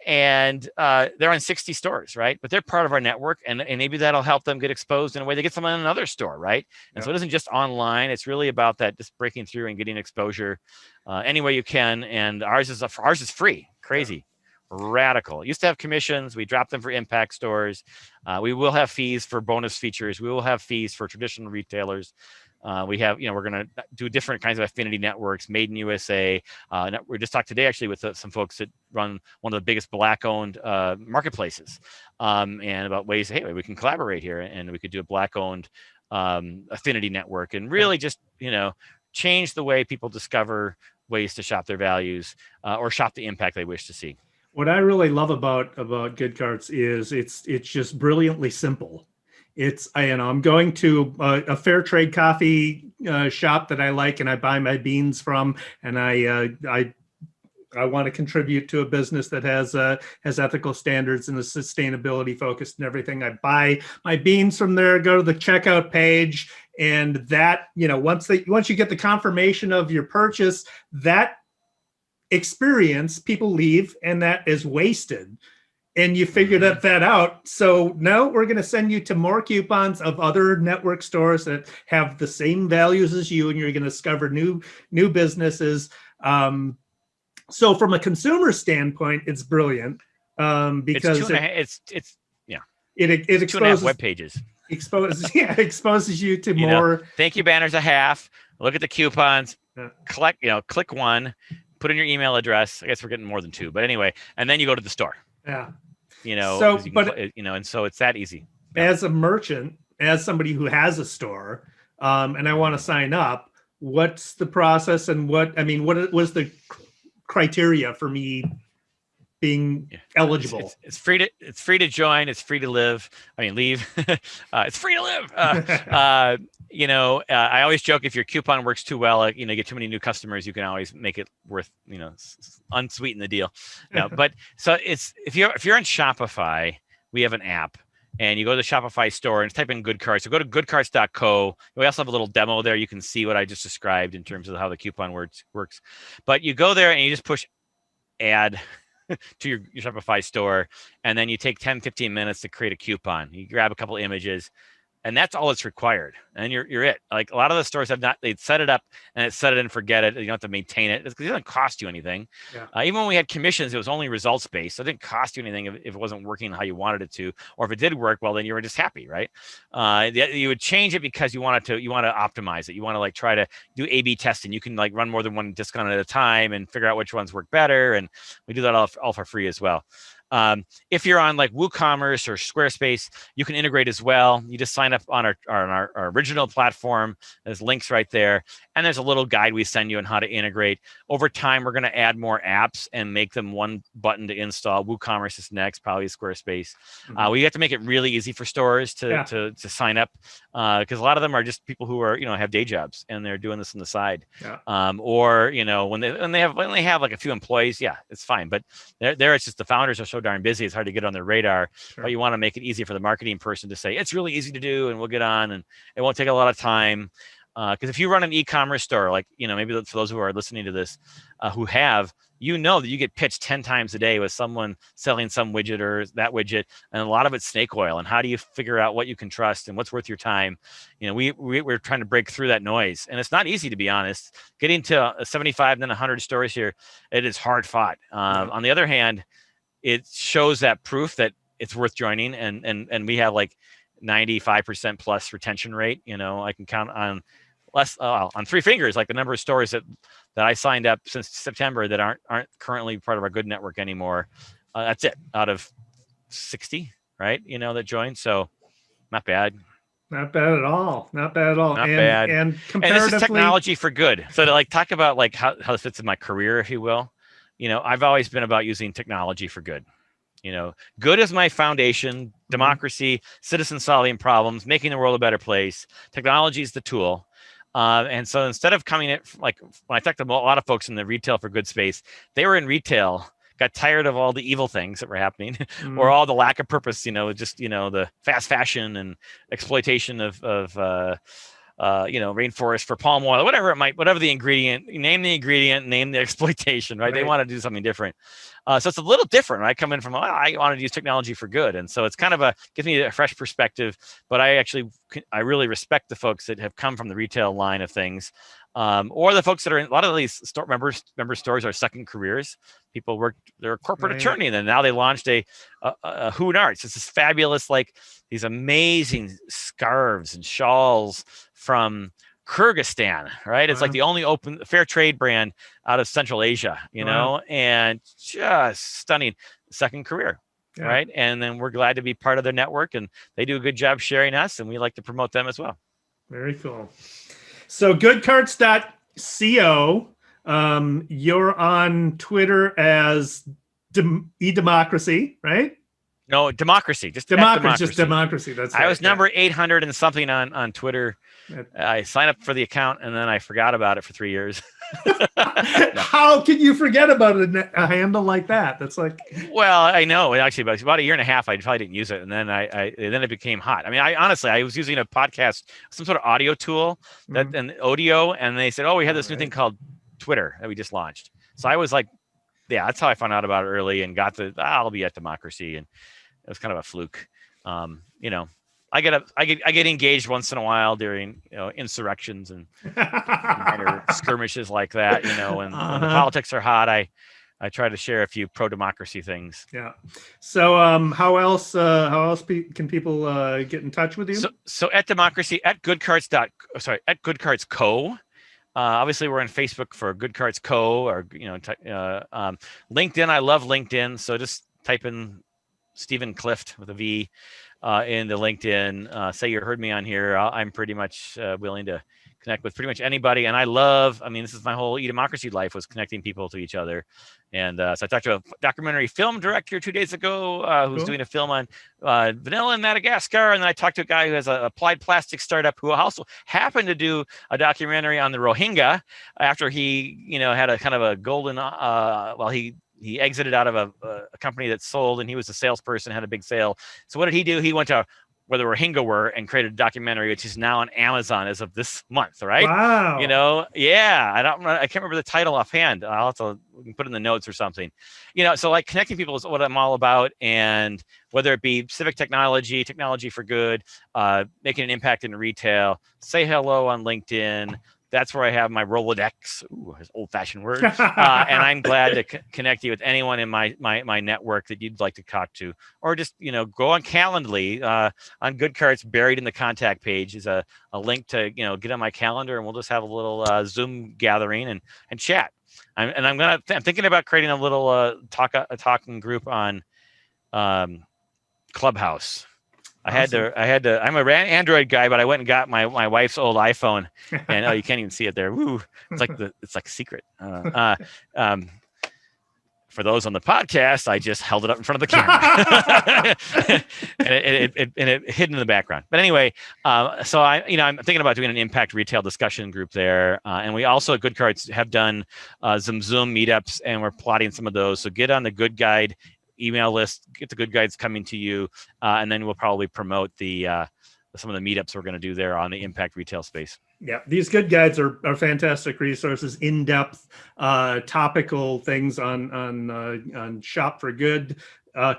And they're on 60 stores, right? But they're part of our network, and maybe that'll help them get exposed in a way they get someone in another store, right? And so it isn't just online. It's really about that, just breaking through and getting exposure any way you can. And ours is free. Crazy. Radical. Used to have commissions. We dropped them for impact stores. We will have fees for bonus features. We will have fees for traditional retailers. We have, we're going to do different kinds of affinity networks, made in USA. We just talked today actually with some folks that run one of the biggest Black-owned marketplaces, and about ways, hey, we can collaborate here, and we could do a Black-owned affinity network, and really just, change the way people discover ways to shop their values or shop the impact they wish to see. What I really love about GoodCarts is it's just brilliantly simple. I'm going to a fair trade coffee shop that I like, and I buy my beans from, and I want to contribute to a business that has ethical standards and is sustainability focused and everything. I buy my beans from there, go to the checkout page, and that, once you get the confirmation of your purchase, that experience, people leave, and that is wasted. And you figured that out. So now we're going to send you to more coupons of other network stores that have the same values as you, and you're going to discover new businesses. So from a consumer standpoint, it's brilliant because it exposes web pages. Exposes you to more. Thank you banners a half. Look at the coupons. Click one. Put in your email address. I guess we're getting more than 2, but anyway, and then you go to the store. Yeah. And so it's that easy. As a merchant, as somebody who has a store, and I want to sign up, what's the process, and what was the criteria for me being Yeah. eligible. It's free to join. It's free to live. I mean, leave. It's free to live. I always joke, if your coupon works too well, you get too many new customers, you can always make it worth, unsweeten the deal. No, but so if you're on Shopify, we have an app. And you go to the Shopify store and type in GoodCarts. So go to goodcarts.co. We also have a little demo there. You can see what I just described in terms of how the coupon works. But you go there and you just push add to your Shopify store, and then you take 10-15 minutes to create a coupon. You grab a couple images, and that's all it's required, and you're it. Like, a lot of the stores they'd set it up and it's set it and forget it. You don't have to maintain it. It doesn't cost you anything. Yeah. Even when we had commissions, it was only results based, so it didn't cost you anything if it wasn't working how you wanted it to, or if it did work well, then you were just happy, right? You would change it because you want to optimize it. You want to try to do A/B testing. You can run more than one discount at a time and figure out which ones work better, and we do that all for free as well. If you're on WooCommerce or Squarespace, you can integrate as well. You just sign up on our original platform. There's links right there. And there's a little guide we send you on how to integrate. Over time, we're going to add more apps and make them one button to install. WooCommerce is next, probably Squarespace. We have to make it really easy for stores to sign up, because a lot of them are just people who are, have day jobs and they're doing this on the side. Yeah. Or, when they have a few employees, yeah, it's fine. But there it's just the founders are so darn busy, it's hard to get on their radar. Sure. But you want to make it easy for the marketing person to say, it's really easy to do, and we'll get on, and it won't take a lot of time. Because if you run an e-commerce store, maybe for those who are listening to this, who have, that you get pitched 10 times a day with someone selling some widget or that widget, and a lot of it's snake oil. And how do you figure out what you can trust and what's worth your time? We're trying to break through that noise, and it's not easy, to be honest. Getting to 75 and then 100 stores here, it is hard fought. On the other hand, it shows that proof that it's worth joining, and we have 95% plus retention rate. I can count on on three fingers, the number of stores that I signed up since September that aren't currently part of our Good network anymore. That's it, out of 60, right? That joined. So not bad. Not bad at all. Not bad at all. Not bad. And comparatively, and this is technology for good. So to talk about how this fits in my career, if you will, I've always been about using technology for good. Good is my foundation. Democracy, citizens solving problems, making the world a better place. Technology is the tool. And so instead of coming in, when I talked to a lot of folks in the retail for good space, they were in retail, got tired of all the evil things that were happening, or all the lack of purpose, the fast fashion and exploitation of rainforest for palm oil, whatever the ingredient, name the ingredient, name the exploitation, right? They want to do something different. So it's a little different. I come in from, I want to use technology for good. And so it's kind of gives me a fresh perspective, but I really respect the folks that have come from the retail line of things, or the folks that are in a lot of these member stores are second careers. People they're a corporate attorney, and then now they launched a Hoon Arts. It's this fabulous, these amazing scarves and shawls from Kyrgyzstan, right? It's the only open fair trade brand out of Central Asia, and just stunning second career, right? And then we're glad to be part of their network, and they do a good job sharing us, and we like to promote them as well. Very cool. So goodcarts.co, you're on Twitter as eDemocracy, right? No, democracy. Just democracy. That's right. I was number 800 and something on Twitter. I signed up for the account and then I forgot about it for 3 years. How can you forget about a handle like that? That's well, I know. Actually, about a year and a half, I probably didn't use it, and then then it became hot. I mean, I was using a podcast, some sort of audio tool and audio, and they said, "Oh, we had this new thing called Twitter that we just launched." So I was that's how I found out about it early and got I'll be at Democracy, and it was kind of a fluke. I get engaged once in a while during insurrections and minor skirmishes like that. When the politics are hot, I try to share a few pro-democracy things. Yeah. So how else can people get in touch with you? So at Democracy at GoodCarts Co. Obviously, we're on Facebook for GoodCarts Co. or LinkedIn. I love LinkedIn. So just type in Stephen Clift with a V in the LinkedIn. Say you heard me on here. I'm pretty much willing to connect with pretty much anybody. And I love, I mean, this is my whole eDemocracy life, was connecting people to each other. And so I talked to a documentary film director 2 days ago who's doing a film on vanilla in Madagascar. And then I talked to a guy who has an applied plastic startup who also happened to do a documentary on the Rohingya after he, had a kind of a golden, he exited out of a company that sold, and he was a salesperson, had a big sale. So what did he do? He went to where the Rohingya were and created a documentary, which is now on Amazon as of this month, right? Wow. Yeah. I can't remember the title offhand. I'll have to put in the notes or something. So like connecting people is what I'm all about. And whether it be civic technology for good, making an impact in retail, say hello on LinkedIn. That's where I have my Rolodex. Ooh, that's old-fashioned word. And I'm glad to connect you with anyone in my network that you'd like to talk to, or just go on Calendly. On GoodCarts, buried in the contact page is a link to get on my calendar, and we'll just have a little Zoom gathering and chat. I'm thinking about creating a little talking group on Clubhouse. Awesome. I'm an Android guy, but I went and got my wife's old iPhone, and you can't even see it there. Woo! It's like secret. For those on the podcast, I just held it up in front of the camera, and it hid in the background. But anyway, so I'm thinking about doing an impact retail discussion group there, and we also at GoodCarts have done some Zoom meetups, and we're plotting some of those. So get on the Good Guide email list, get the Good Guides coming to you, and then we'll probably promote some of the meetups we're going to do there on the impact retail space. Yeah, these Good Guides are fantastic resources, in-depth, topical things on shop for good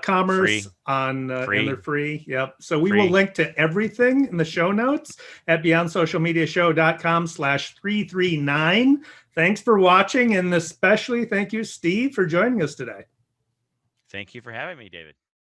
commerce, and they're free. Yep. So we will link to everything in the show notes at BeyondSocialMediaShow.com/339. Thanks for watching, and especially thank you, Steve, for joining us today. Thank you for having me, David.